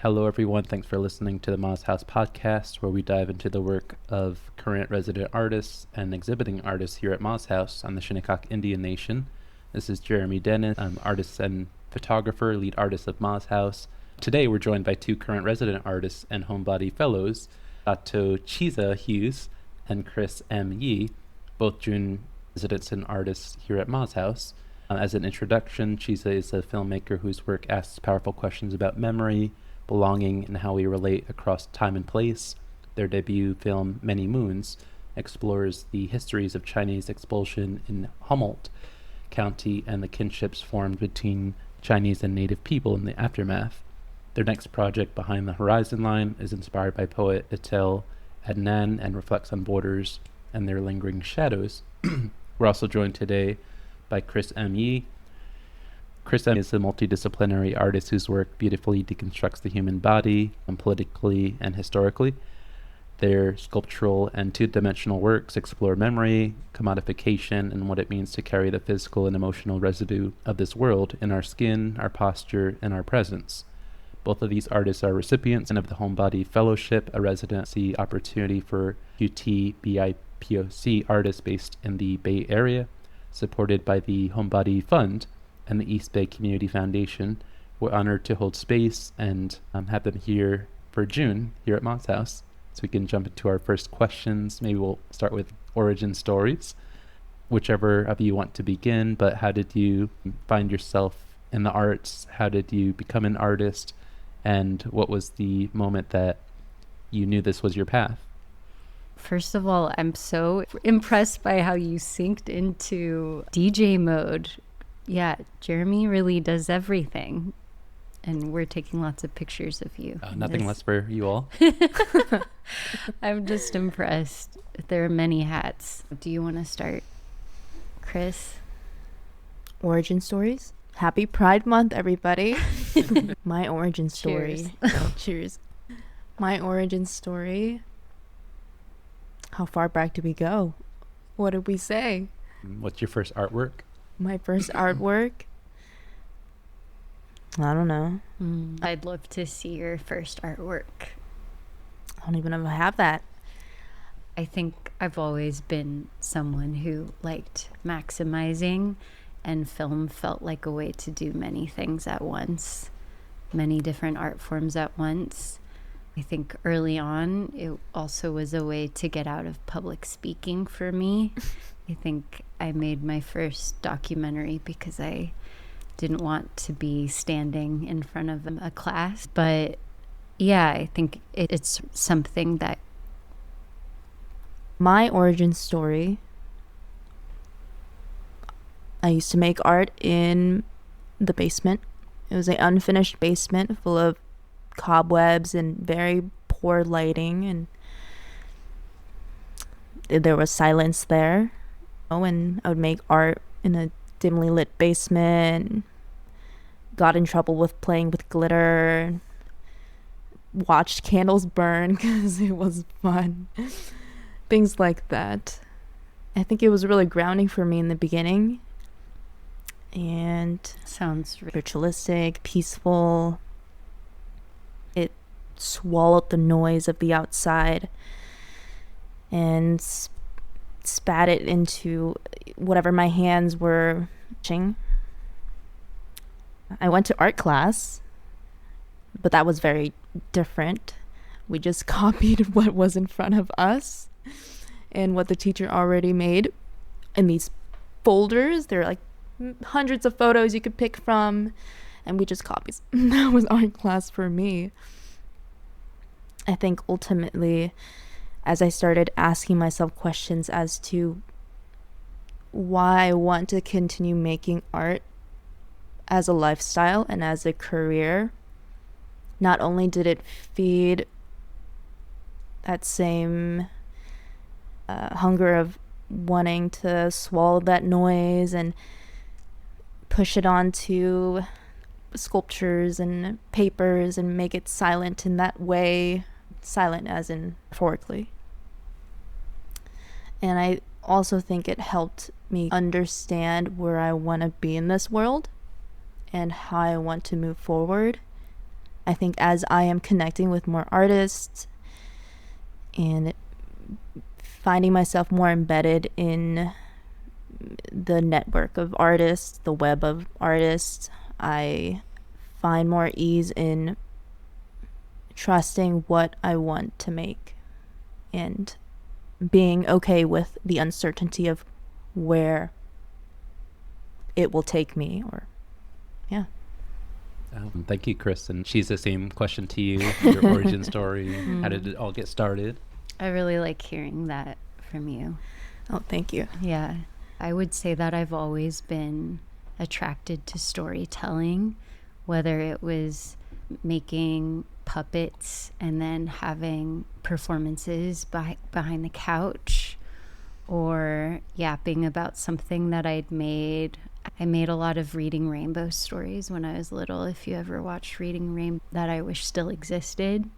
Hello, everyone. Thanks for listening to the Moz House podcast, where we dive into the work of current resident artists and exhibiting artists here at Moz House on the Shinnecock Indian Nation. This is Jeremy Dennis. I'm artist and photographer, lead artist of Moz House. Today, we're joined by two current resident artists and Homebody Fellows, Chisato Chisa Hughes and Chris M Yee, both June residents and artists here at Moz House. As an introduction, Chisa is a filmmaker whose work asks powerful questions about memory, belonging, and how we relate across time and place. Their debut film, Many Moons, explores the histories of Chinese expulsion in Humboldt County and the kinships formed between Chinese and native people in the aftermath. Their next project, Behind the Horizon Line, is inspired by poet Etel Adnan and reflects on borders and their lingering shadows. We're also joined today by Chris M Yee. Chris M is a multidisciplinary artist whose work beautifully deconstructs the human body, politically and historically. Their sculptural and two-dimensional works explore memory, commodification, and what it means to carry the physical and emotional residue of this world in our skin, our posture, and our presence. Both of these artists are recipients of the Homebody Fellowship, a residency opportunity for QT BIPOC artists based in the Bay Area, supported by the Homebody Fund and the East Bay Community Foundation. We're honored to hold space and have them here for June here at Moz House. So we can jump into our first questions. Maybe we'll start with origin stories, whichever of you want to begin. But how did you find yourself in the arts? How did you become an artist? And what was the moment that you knew this was your path? First of all, I'm so impressed by how you synced into DJ mode. Yeah, Jeremy really does everything. And we're taking lots of pictures of you. Nothing less for you all. I'm just impressed. There are many hats. Do you want to start, Chris? Origin stories. Happy Pride Month, everybody. My origin story. Cheers. My origin story. How far back did we go? What did we say? What's your first artwork? My first artwork? I don't know. I'd love to see your first artwork. I don't even know if I have that. I think I've always been someone who liked maximizing, and film felt like a way to do many things at once, many different art forms at once. I think early on, it also was a way to get out of public speaking for me. I think I made my first documentary because I didn't want to be standing in front of a class. But yeah, I think it's something that... My origin story. I used to make art in the basement. It was an unfinished basement full of cobwebs and very poor lighting, and there was silence there. And I would make art in a dimly lit basement, got in trouble with playing with glitter, watched candles burn because it was fun. Things like that. I think it was really grounding for me in the beginning, and sounds ritualistic, peaceful. It swallowed the noise of the outside and spat it into whatever my hands were touching. I went to art class, but that was very different. We just copied what was in front of us and what the teacher already made in these folders. There are like hundreds of photos you could pick from, and we just copied. That was art class for me. I think ultimately, as I started asking myself questions as to why I want to continue making art as a lifestyle and as a career, not only did it feed that same hunger of wanting to swallow that noise and push it onto sculptures and papers and make it silent in that way, silent as in metaphorically. And I also think it helped me understand where I want to be in this world and how I want to move forward. I think as I am connecting with more artists and finding myself more embedded in the network of artists, the web of artists, I find more ease in trusting what I want to make and being okay with the uncertainty of where it will take me, or yeah. Thank you, Chris. And she's the same question to you, your origin story. How did it all get started? I really like hearing that from you. Oh, thank you. Yeah. I would say that I've always been attracted to storytelling, whether it was making puppets and then having performances behind the couch, or yapping about something that I'd made. I made a lot of Reading Rainbow stories when I was little. If you ever watched Reading Rainbow, that I wish still existed.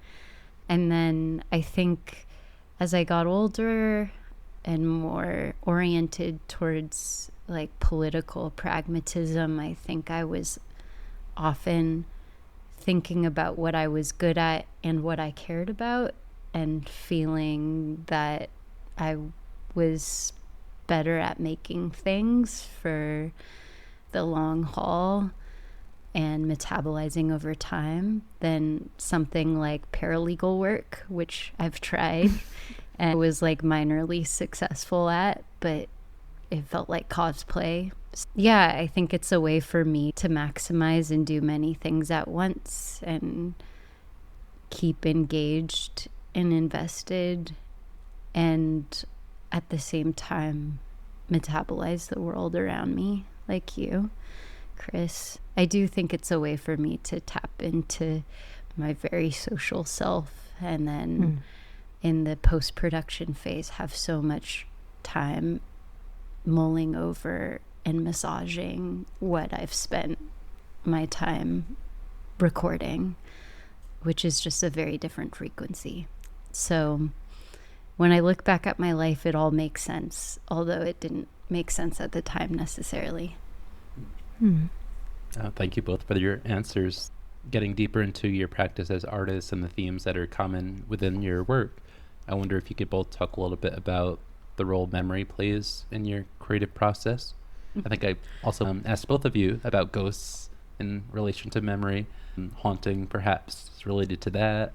And then I think as I got older and more oriented towards like political pragmatism, I think I was often thinking about what I was good at and what I cared about, and feeling that I was better at making things for the long haul and metabolizing over time than something like paralegal work, which I've tried and was like minorly successful at, but it felt like cosplay. Yeah, I think it's a way for me to maximize and do many things at once and keep engaged and invested, and at the same time metabolize the world around me, like you, Chris. I do think it's a way for me to tap into my very social self, and then in the post-production phase have so much time mulling over and massaging what I've spent my time recording, which is just a very different frequency. So when I look back at my life, it all makes sense, although it didn't make sense at the time necessarily. Thank you both for your answers. Getting deeper into your practice as artists and the themes that are common within your work, I wonder if you could both talk a little bit about the role memory plays in your creative process. I think I also asked both of you about ghosts in relation to memory, and haunting perhaps is related to that.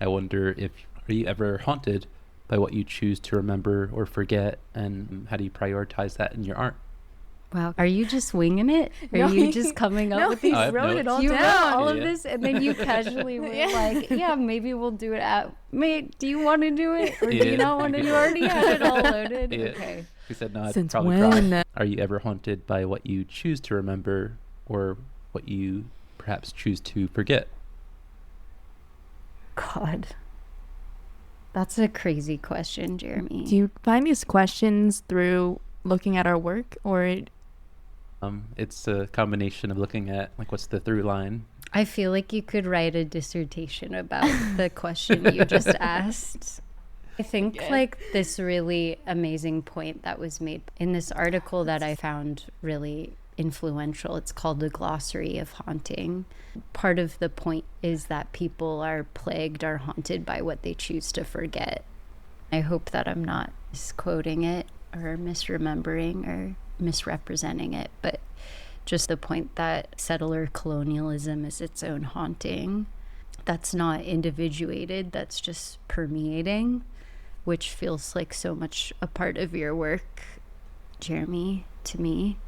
I wonder if, are you ever haunted by what you choose to remember or forget, and how do you prioritize that in your art? Wow. Are you just winging it? Are you just coming up with these? I wrote it all You down. wrote all of this, and then you casually were like, yeah, maybe we'll do it at, mate, do you want to do it? Or do you not want to? You already had it all loaded? Yeah. Okay. He said, no, I'd Since probably when? cry. Are you ever haunted by what you choose to remember or what you perhaps choose to forget? God. That's a crazy question, Jeremy. Do you find these questions through looking at our work, or It's a combination of looking at, like, what's the through line? I feel like you could write a dissertation about the question you just asked. I think like this really amazing point that was made in this article that I found really influential. It's called The Glossary of Haunting. Part of the point is that people are plagued or haunted by what they choose to forget. I hope that I'm not misquoting it or misremembering or misrepresenting it, but just the point that settler colonialism is its own haunting. That's not individuated, that's just permeating, which feels like so much a part of your work, Jeremy, to me.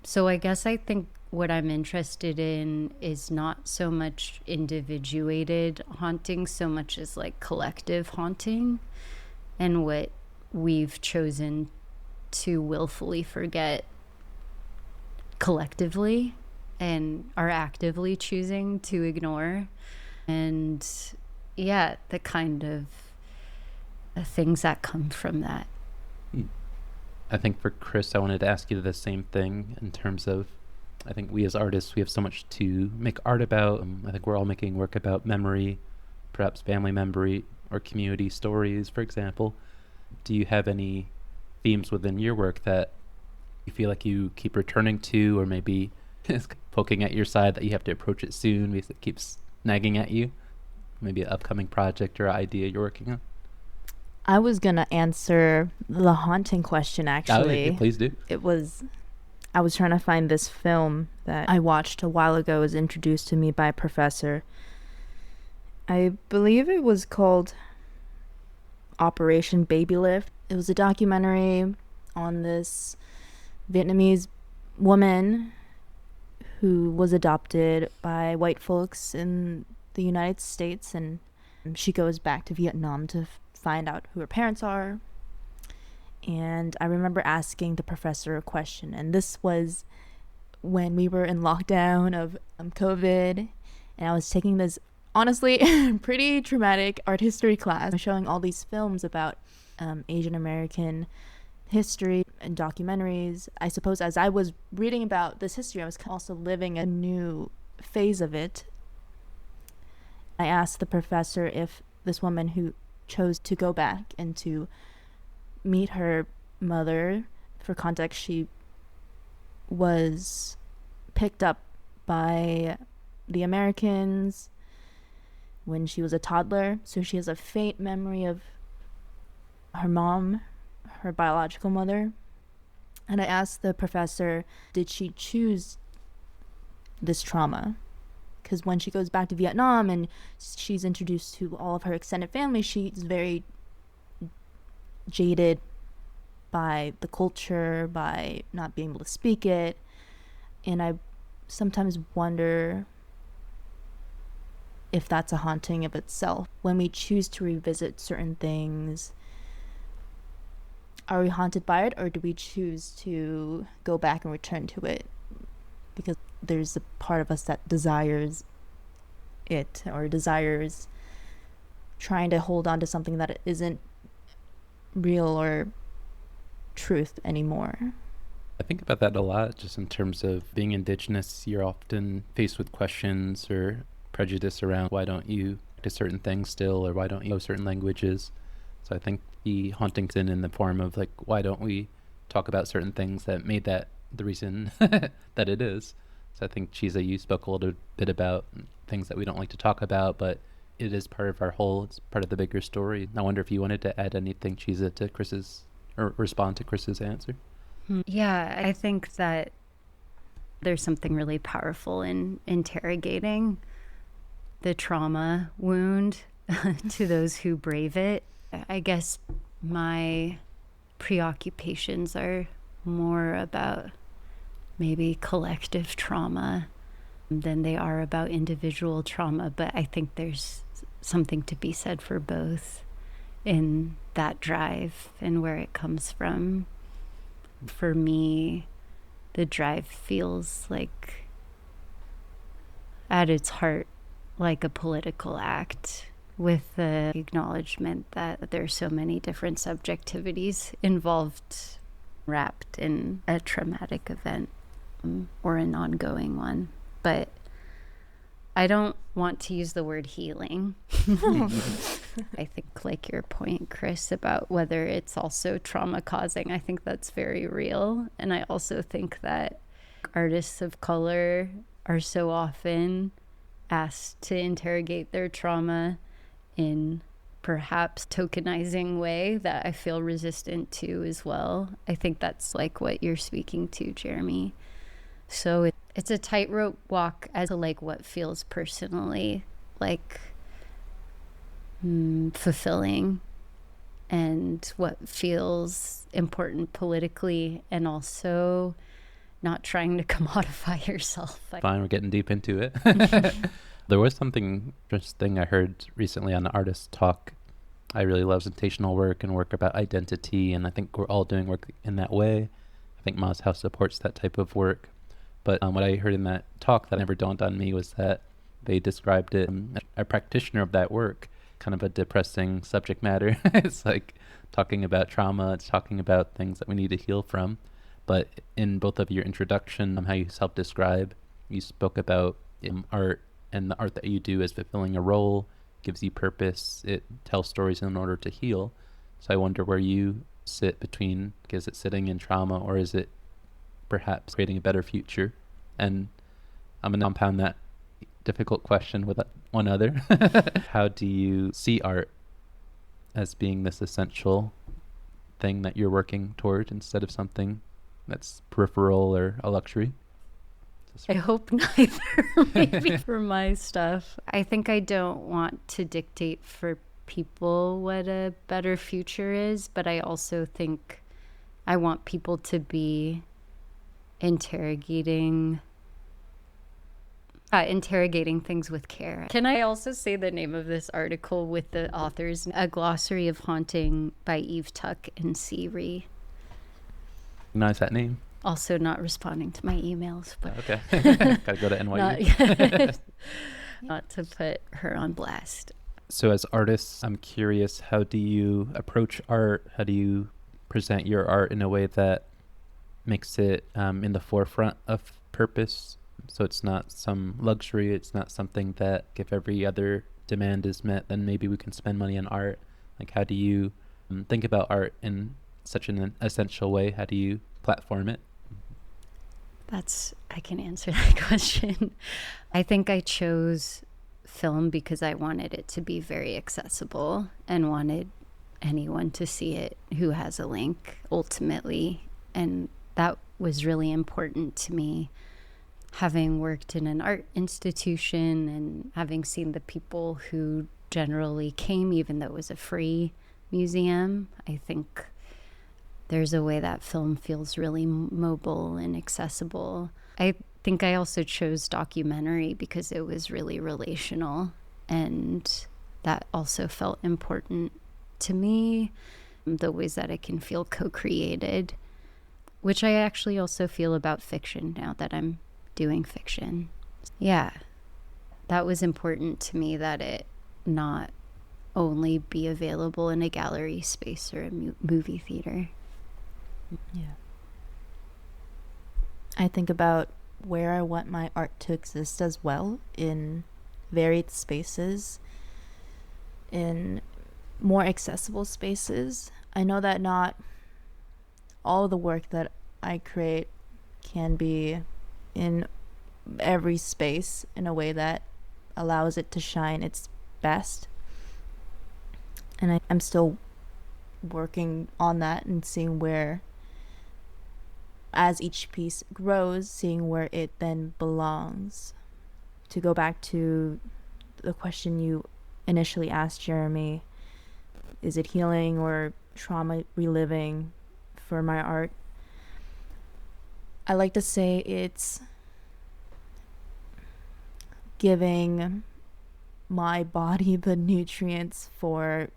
So I guess I think what I'm interested in is not so much individuated haunting so much as like collective haunting, and what we've chosen to willfully forget collectively and are actively choosing to ignore. And yeah, the kind of things that come from that. I think for Chris, I wanted to ask you the same thing in terms of, I think we as artists, we have so much to make art about. I think we're all making work about memory, perhaps family memory or community stories, for example. Do you have any themes within your work that you feel like you keep returning to, or maybe it's poking at your side that you have to approach it soon because it keeps nagging at you? Maybe an upcoming project or idea you're working on? I was gonna answer the haunting question, actually. Oh, please do. I was trying to find this film that I watched a while ago. It was introduced to me by a professor. I believe it was called Operation Baby Lift. It was a documentary on this Vietnamese woman who was adopted by white folks in the United States, and she goes back to Vietnam to find out who her parents are. And I remember asking the professor a question, and this was when we were in lockdown of COVID, and I was taking this honestly pretty traumatic art history class, showing all these films about Asian American history and documentaries. I suppose as I was reading about this history, I was also living a new phase of it. I asked the professor if this woman who chose to go back and to meet her mother, for context, she was picked up by the Americans when she was a toddler, so she has a faint memory of her mom, her biological mother. And I asked the professor, did she choose this trauma? Because when she goes back to Vietnam and she's introduced to all of her extended family, she's very jaded by the culture, by not being able to speak it. And I sometimes wonder if that's a haunting of itself. When we choose to revisit certain things, are we haunted by it, or do we choose to go back and return to it? Because there's a part of us that desires it, or desires trying to hold on to something that isn't real or truth anymore. I think about that a lot, just in terms of being Indigenous. You're often faced with questions or prejudice around why don't you do certain things still, or why don't you know certain languages. So I think the haunting's in the form of like, why don't we talk about certain things that made that the reason that it is. So I think, Chisa, you spoke a little bit about things that we don't like to talk about, but it is part of our whole, it's part of the bigger story. I wonder if you wanted to add anything, Chisa, to Chris's, or respond to Chris's answer. Yeah, I think that there's something really powerful in interrogating the trauma wound to those who brave it. I guess my preoccupations are more about maybe collective trauma than they are about individual trauma, but I think there's something to be said for both in that drive and where it comes from. For me, the drive feels like, at its heart, like a political act, with the acknowledgement that there's so many different subjectivities involved, wrapped in a traumatic event or an ongoing one. But I don't want to use the word healing. I think, like your point, Chris, about whether it's also trauma causing, I think that's very real. And I also think that artists of color are so often asked to interrogate their trauma in perhaps tokenizing way that I feel resistant to as well. I think that's like what you're speaking to, Jeremy. So it's a tightrope walk as to like what feels personally like fulfilling and what feels important politically, and also not trying to commodify yourself. Fine, we're getting deep into it. There was something interesting I heard recently on the Artist Talk. I really love representational work and work about identity, and I think we're all doing work in that way. I think Ma's House supports that type of work. But what I heard in that talk that never dawned on me was that they described it, a practitioner of that work, kind of a depressing subject matter. It's like talking about trauma, it's talking about things that we need to heal from. But in both of your introduction, how you self-describe, you spoke about art, and the art that you do is fulfilling a role, gives you purpose, it tells stories in order to heal. So I wonder where you sit between, is it sitting in trauma, or is it perhaps creating a better future? And I'm going to compound that difficult question with one other. How do you see art as being this essential thing that you're working toward instead of something that's peripheral or a luxury? I hope neither, maybe for my stuff. I think I don't want to dictate for people what a better future is, but I also think I want people to be interrogating things with care. Can I also say the name of this article with the authors? A Glossary of Haunting by Eve Tuck and C. Ree. Nice, that name. Also not responding to my emails, but okay. Gotta go to NYU. Not to put her on blast. So as artists, I'm curious, how do you approach art? How do you present your art in a way that makes it in the forefront of purpose? So it's not some luxury, it's not something that if every other demand is met, then maybe we can spend money on art. Like, how do you think about art in such an essential way? How do you platform it? I can answer that question. I think I chose film because I wanted it to be very accessible and wanted anyone to see it who has a link ultimately. And that was really important to me, having worked in an art institution and having seen the people who generally came, even though it was a free museum. I think there's a way that film feels really mobile and accessible. I think I also chose documentary because it was really relational, and that also felt important to me, the ways that it can feel co-created, which I actually also feel about fiction now that I'm doing fiction. Yeah, that was important to me, that it not only be available in a gallery space or a movie theater. Yeah. I think about where I want my art to exist as well, in varied spaces, in more accessible spaces. I know that not all the work that I create can be in every space in a way that allows it to shine its best. And I'm still working on that and seeing where, as each piece grows, seeing where it then belongs. To go back to the question you initially asked, Jeremy, is it healing or trauma reliving for my art? I like to say it's giving my body the nutrients for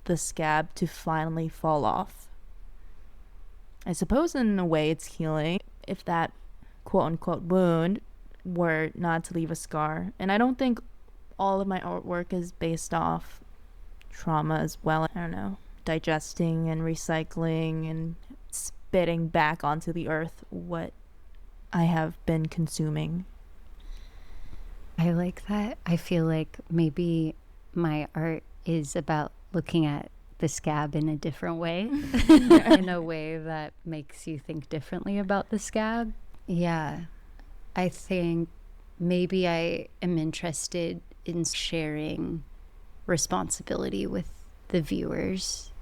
the scab to finally fall off. I suppose in a way it's healing if that quote-unquote wound were not to leave a scar. And I don't think all of my artwork is based off trauma as well. I don't know, digesting and recycling and spitting back onto the earth what I have been consuming. I like that. I feel like maybe my art is about looking at the scab in a different way, in a way that makes you think differently about the scab. Yeah, I think maybe I am interested in sharing responsibility with the viewers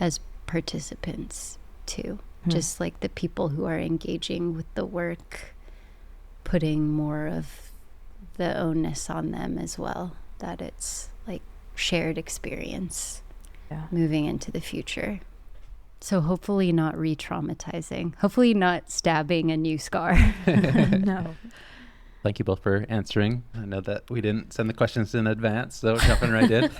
as participants too. Just like the people who are engaging with the work, putting more of the onus on them as well, that it's like shared experience. Yeah. Moving into the future. So hopefully not re-traumatizing. Hopefully not stabbing a new scar. No. Thank you both for answering. I know that we didn't send the questions in advance, so jumping right in.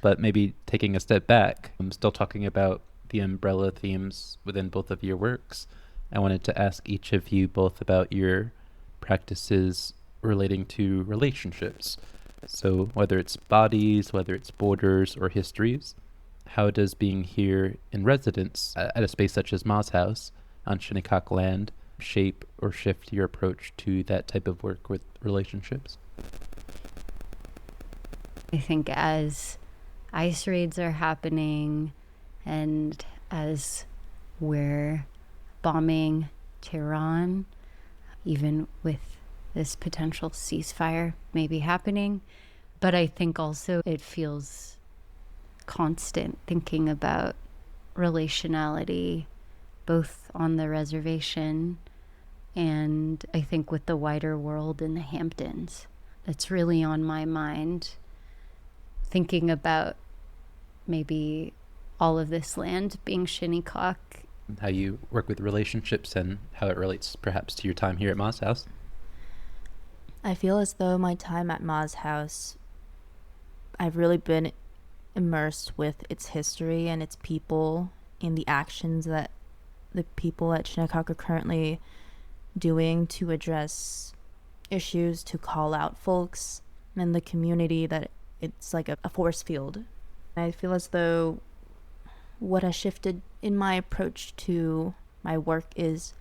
But maybe taking a step back, I'm still talking about the umbrella themes within both of your works. I wanted to ask each of you both about your practices relating to relationships. So whether it's bodies, whether it's borders or histories, how does being here in residence at a space such as Ma's house on Shinnecock land shape or shift your approach to that type of work with relationships? I think as ICE raids are happening and as we're bombing Tehran, even with this potential ceasefire may be happening. But I think also it feels constant thinking about relationality, both on the reservation and I think with the wider world in the Hamptons. It's really on my mind, thinking about maybe all of this land being Shinnecock. How you work with relationships and how it relates perhaps to your time here at Ma's house. I feel as though my time at Ma's house, I've really been immersed with its history and its people and the actions that the people at Shinnecock are currently doing to address issues, to call out folks and the community, that it's like a force field. I feel as though what has shifted in my approach to my work is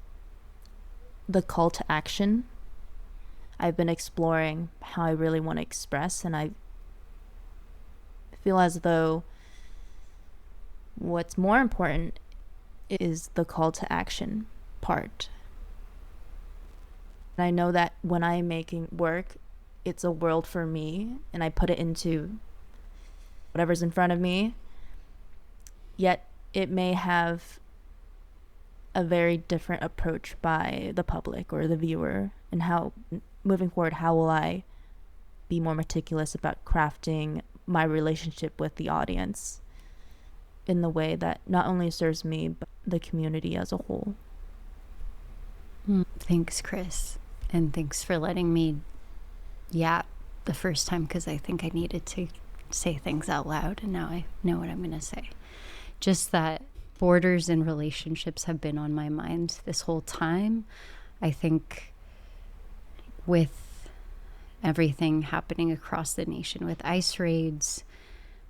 the call to action. I've been exploring how I really want to express, and I feel as though what's more important is the call to action part. And I know that when I'm making work, it's a world for me, and I put it into whatever's in front of me, yet it may have a very different approach by the public or the viewer. And how, moving forward, how will I be more meticulous about crafting my relationship with the audience in the way that not only serves me, but the community as a whole. Thanks, Chris. And thanks for letting me yap the first time, because I think I needed to say things out loud, and now I know what I'm going to say. Just that borders and relationships have been on my mind this whole time. I think with everything happening across the nation with ICE raids,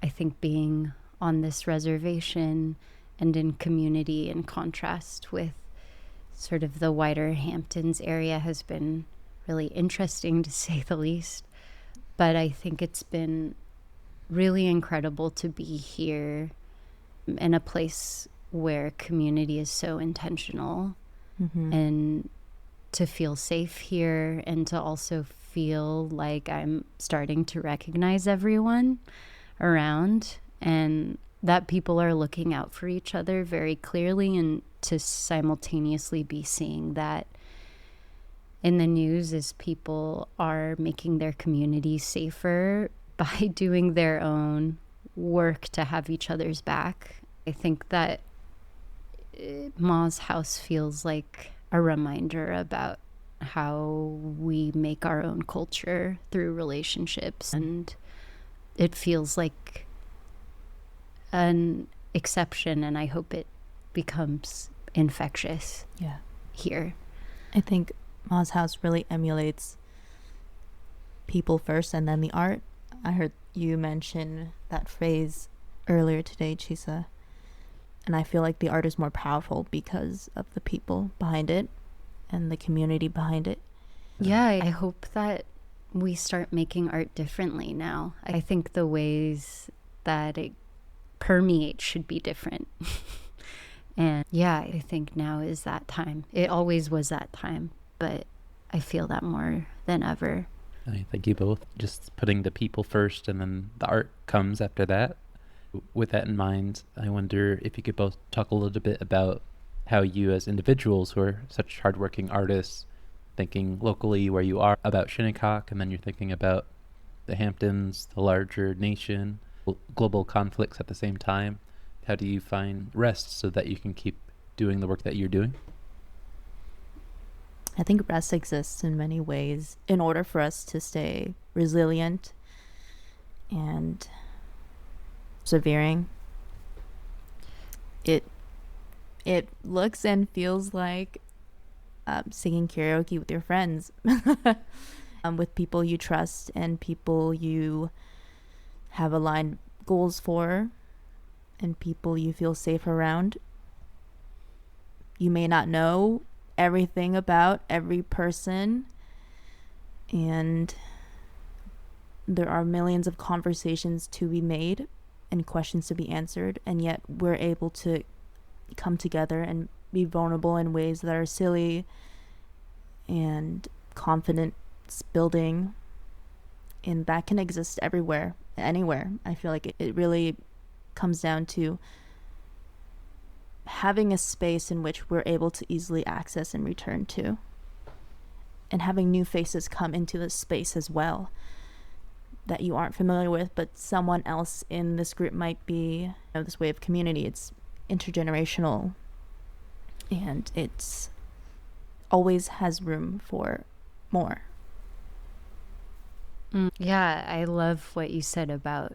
I think being on this reservation and in community in contrast with sort of the wider Hamptons area has been really interesting, to say the least. But I think it's been really incredible to be here in a place where community is so intentional, and to feel safe here, and to also feel like I'm starting to recognize everyone around, and that people are looking out for each other very clearly, and to simultaneously be seeing that in the news as people are making their communities safer by doing their own work to have each other's back. I think that Ma's house feels like a reminder about how we make our own culture through relationships, and it feels like an exception, and I hope it becomes infectious here. I think Ma's house really emulates people first and then the art. I heard you mention that phrase earlier today, Chisa, and I feel like the art is more powerful because of the people behind it and the community behind it. Yeah, I hope that we start making art differently now. I think the ways that it permeates should be different. And yeah, I think now is that time. It always was that time, but I feel that more than ever. I thank you both. Just putting the people first, and then the art comes after that. With that in mind, I wonder if you could both talk a little bit about how you as individuals who are such hardworking artists, thinking locally where you are about Shinnecock, and then you're thinking about the Hamptons, the larger nation, global conflicts at the same time. How do you find rest so that you can keep doing the work that you're doing? I think rest exists in many ways in order for us to stay resilient and persevering. It looks and feels like singing karaoke with your friends, with people you trust and people you have aligned goals for, and people you feel safe around. You may not know everything about every person, and there are millions of conversations to be made and questions to be answered, and yet we're able to come together and be vulnerable in ways that are silly and confident it's building, and that can exist everywhere, anywhere. I feel like it really comes down to having a space in which we're able to easily access and return to, and having new faces come into the space as well that you aren't familiar with, but someone else in this group might be, this way of community. It's intergenerational, and it's always has room for more. Yeah, I love what you said about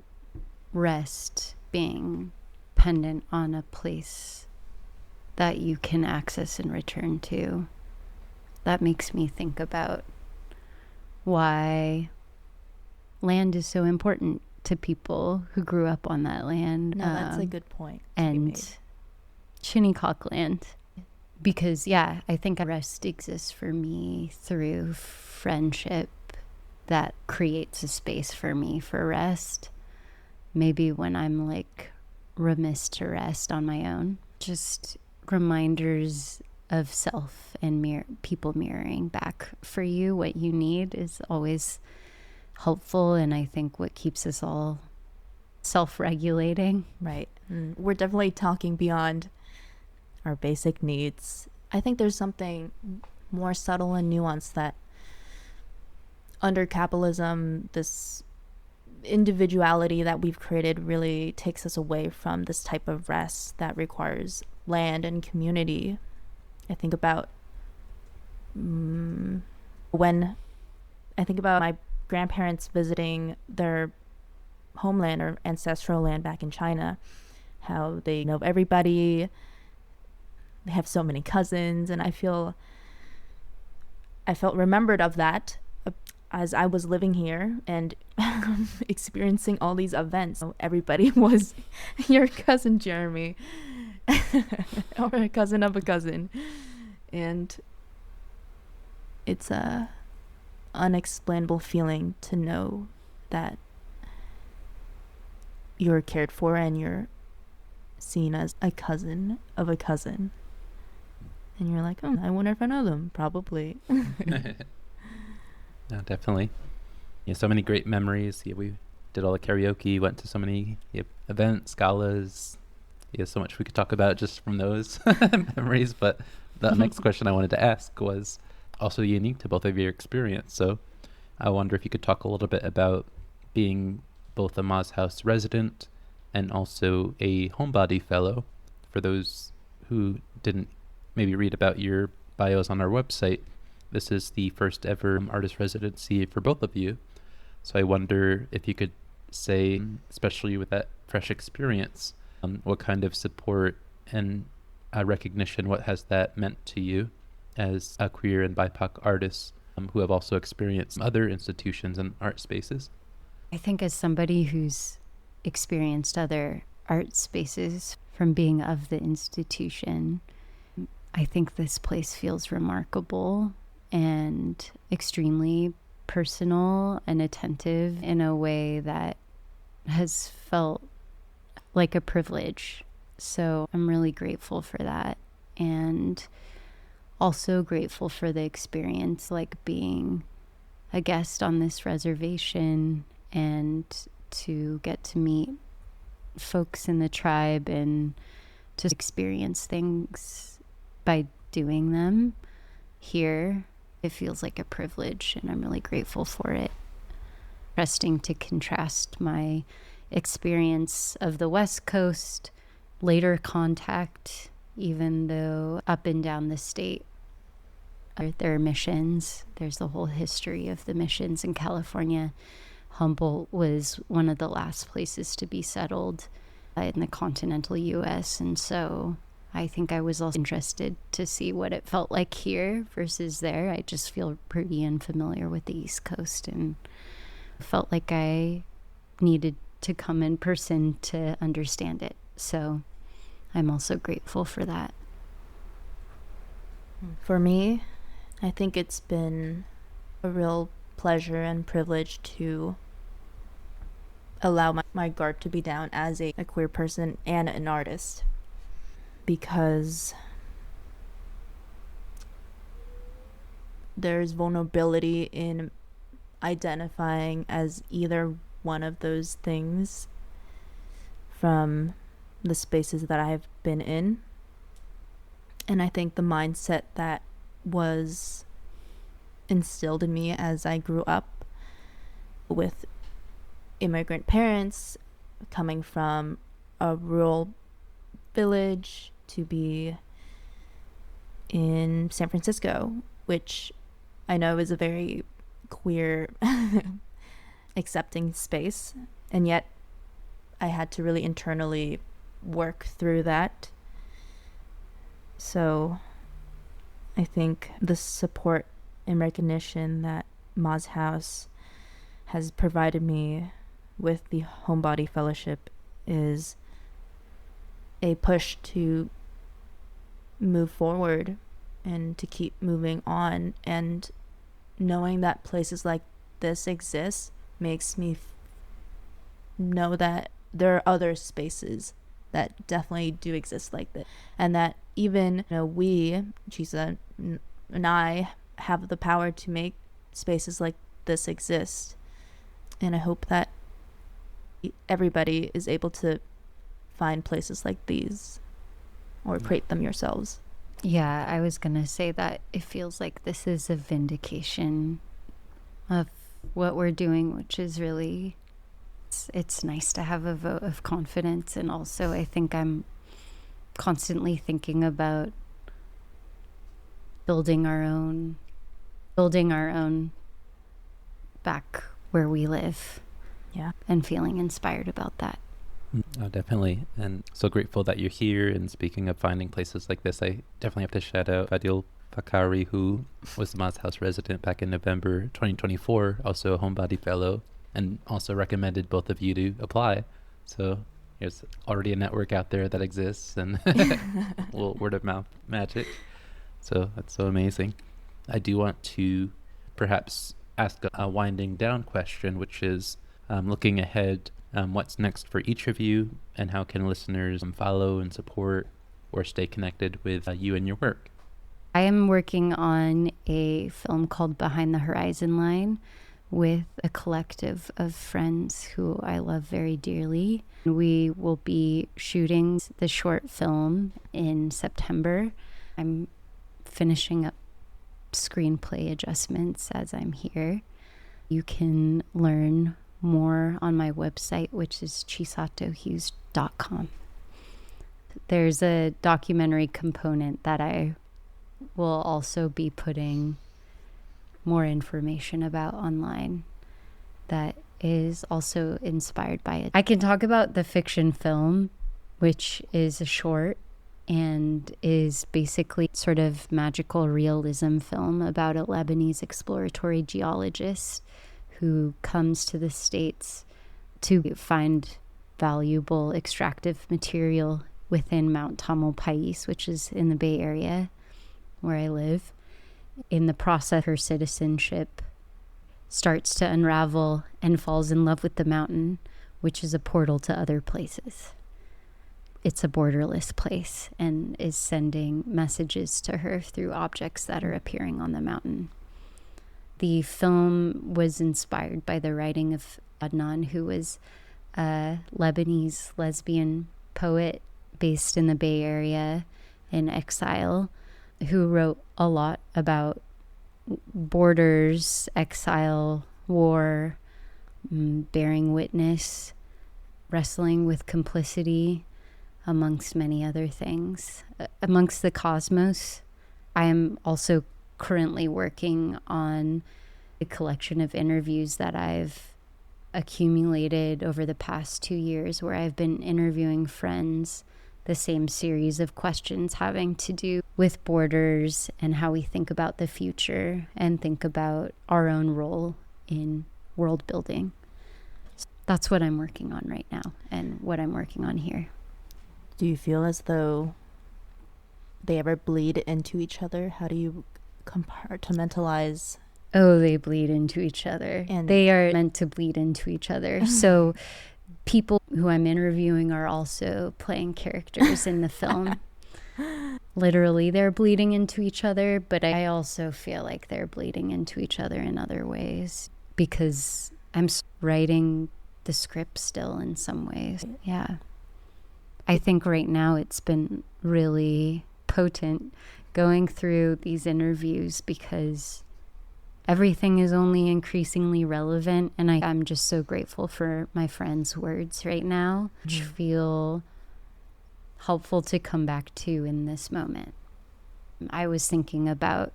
rest being dependent on a place that you can access and return to. That makes me think about why land is so important to people who grew up on that land. No, that's a good point. And Shinnecock land. Because, yeah, I think rest exists for me through friendship that creates a space for me for rest. Maybe when I'm like remiss to rest on my own. Just reminders of self and people mirroring back for you what you need is always helpful, and I think what keeps us all self-regulating. Right. We're definitely talking beyond our basic needs. I think there's something more subtle and nuanced that under capitalism, this individuality that we've created really takes us away from this type of rest that requires land and community. I think about when I think about my grandparents visiting their homeland or ancestral land back in China, how they know everybody, they have so many cousins, and I felt remembered of that as I was living here and experiencing all these events. Everybody was your cousin Jeremy or a cousin of a cousin, and it's a unexplainable feeling to know that you're cared for and you're seen as a cousin of a cousin, and you're like, oh, I wonder if I know them. Probably. No, definitely. Yeah, so many great memories. Yeah, we did all the karaoke, went to so many events, galas. Yeah, so much we could talk about just from those memories. But the next question I wanted to ask was also unique to both of your experience. So I wonder if you could talk a little bit about being both a Moz House resident and also a Homebody Fellow. For those who didn't maybe read about your bios on our website, this is the first ever artist residency for both of you. So I wonder if you could say, especially with that fresh experience, what kind of support and recognition, what has that meant to you as a queer and BIPOC artists who have also experienced other institutions and art spaces? I think as somebody who's experienced other art spaces from being of the institution, I think this place feels remarkable and extremely personal and attentive in a way that has felt like a privilege. So I'm really grateful for that, and also grateful for the experience, like being a guest on this reservation and to get to meet folks in the tribe and to experience things by doing them here. It feels like a privilege, and I'm really grateful for it. Interesting to contrast my experience of the West Coast, later contact, even though up and down the state there are missions. There's the whole history of the missions in California. Humboldt was one of the last places to be settled in the continental U.S., and so I think I was also interested to see what it felt like here versus there. I just feel pretty unfamiliar with the East Coast and felt like I needed to come in person to understand it. So I'm also grateful for that. For me, I think it's been a real pleasure and privilege to allow my guard to be down as a queer person and an artist, because there's vulnerability in identifying as either one of those things from the spaces that I've been in. And I think the mindset that was instilled in me as I grew up with immigrant parents, coming from a rural village to be in San Francisco, which I know is a very queer accepting space, and yet I had to really internally work through that. So I think the support and recognition that Ma's House has provided me with the Homebody Fellowship is a push to move forward and to keep moving on, and knowing that places like this exist makes me know that there are other spaces that definitely do exist like this, and that even we, Chisa and I, have the power to make spaces like this exist. And I hope that everybody is able to find places like these or create them yourselves. Yeah, I was going to say that it feels like this is a vindication of what we're doing, which is really, it's nice to have a vote of confidence. And also I think I'm constantly thinking about building our own back where we live. Yeah. And feeling inspired about that. Oh, definitely. And so grateful that you're here. And speaking of finding places like this, I definitely have to shout out Fadil Fakari, who was the Ma's House resident back in November 2024, also a Homebody Fellow, and also recommended both of you to apply. So there's already a network out there that exists, and little word of mouth magic. So that's so amazing. I do want to perhaps ask a winding down question, which is looking ahead, what's next for each of you, and how can listeners follow and support or stay connected with you and your work? I am working on a film called Behind the Horizon Line with a collective of friends who I love very dearly. We will be shooting the short film in September. I'm finishing up screenplay adjustments as I'm here. You can learn more on my website, which is chisatohughes.com. There's a documentary component that I will also be putting more information about online that is also inspired by it. I can talk about the fiction film, which is a short and is basically sort of magical realism film about a Lebanese exploratory geologist who comes to the States to find valuable extractive material within Mount Tamalpais, which is in the Bay Area where I live. In the process, her citizenship starts to unravel and falls in love with the mountain, which is a portal to other places. It's a borderless place and is sending messages to her through objects that are appearing on the mountain. The film was inspired by the writing of Adnan, who was a Lebanese lesbian poet based in the Bay Area in exile, who wrote a lot about borders, exile, war, bearing witness, wrestling with complicity, amongst many other things. Amongst the cosmos, I am also currently working on a collection of interviews that I've accumulated over the past 2 years, where I've been interviewing friends, the same series of questions having to do with borders and how we think about the future and think about our own role in world building. So that's what I'm working on right now and what I'm working on here. Do you feel as though they ever bleed into each other? How do you compartmentalize? Oh, they bleed into each other. And they are meant to bleed into each other. So people who I'm interviewing are also playing characters in the film. Literally, they're bleeding into each other, but I also feel like they're bleeding into each other in other ways. because I'm writing the script still in some ways. Yeah. I think right now it's been really potent going through these interviews because everything is only increasingly relevant. And I'm just so grateful for my friends' words right now, which feel helpful to come back to in this moment. I was thinking about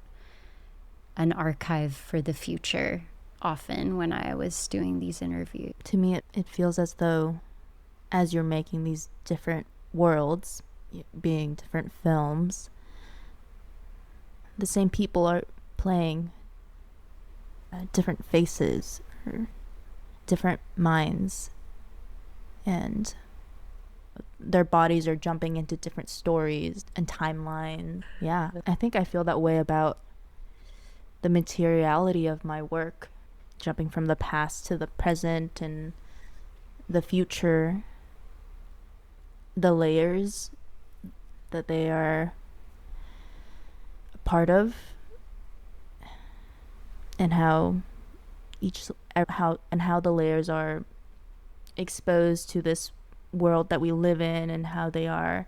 an archive for the future often when I was doing these interviews. To me, it feels as though as you're making these different worlds, being different films, the same people are playing different faces or different minds, and their bodies are jumping into different stories and timelines. Yeah, I think I feel that way about the materiality of my work, jumping from the past to the present and the future, the layers that they are a part of, and how the layers are exposed to this world that we live in, and how they are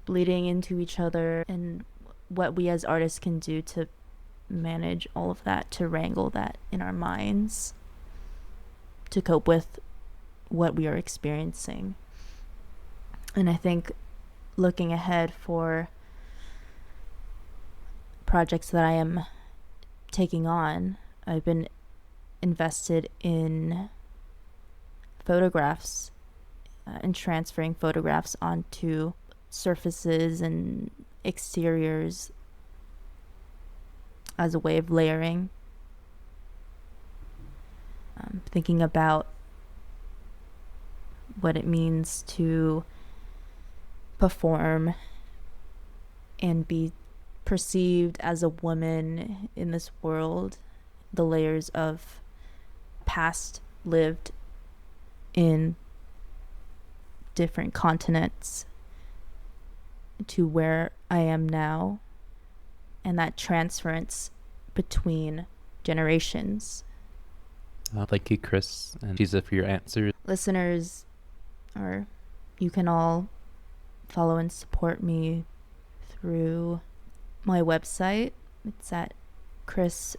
bleeding into each other, and what we as artists can do to manage all of that, to wrangle that in our minds, to cope with what we are experiencing. And I think looking ahead for projects that I am taking on, I've been invested in photographs and transferring photographs onto surfaces and exteriors as a way of layering. Thinking about what it means to perform and be perceived as a woman in this world, the layers of past lived in different continents to where I am now, and that transference between generations. Thank you, Chris and Chisa, for your answers. Listeners, you can all follow and support me through my website. It's at chrismyee.com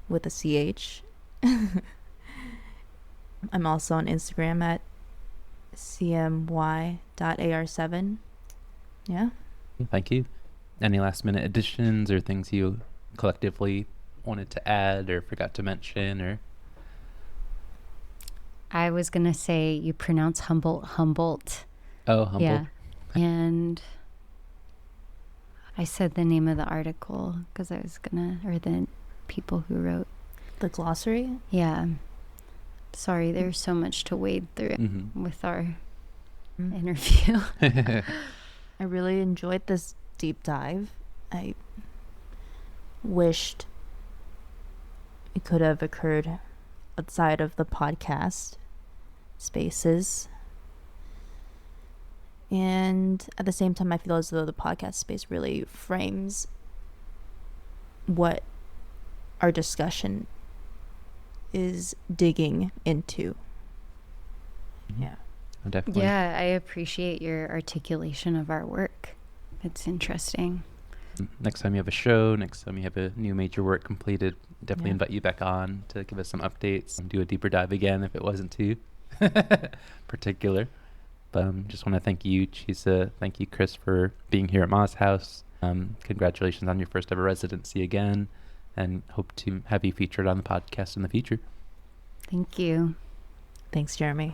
with a CH. I'm also on Instagram at cmy.ar7. Yeah. Thank you. Any last minute additions or things you collectively wanted to add or forgot to mention? Or I was going to say you pronounce Humboldt. Oh, Humboldt. Yeah. And I said the name of the article because I was or the people who wrote. The glossary? Yeah. Sorry, there's so much to wade through with our interview. I really enjoyed this deep dive. I wished it could have occurred outside of the podcast spaces. And at the same time, I feel as though the podcast space really frames what our discussion is digging into. Yeah. Definitely. Yeah, I appreciate your articulation of our work. It's interesting. Next time you have a show, next time you have a new major work completed, definitely invite you back on to give us some updates and do a deeper dive again if it wasn't too particular. But just want to thank you, Chisa. Thank you, Chris, for being here at Ma's house. Congratulations on your first ever residency again, and hope to have you featured on the podcast in the future. Thank you. Thanks, Jeremy.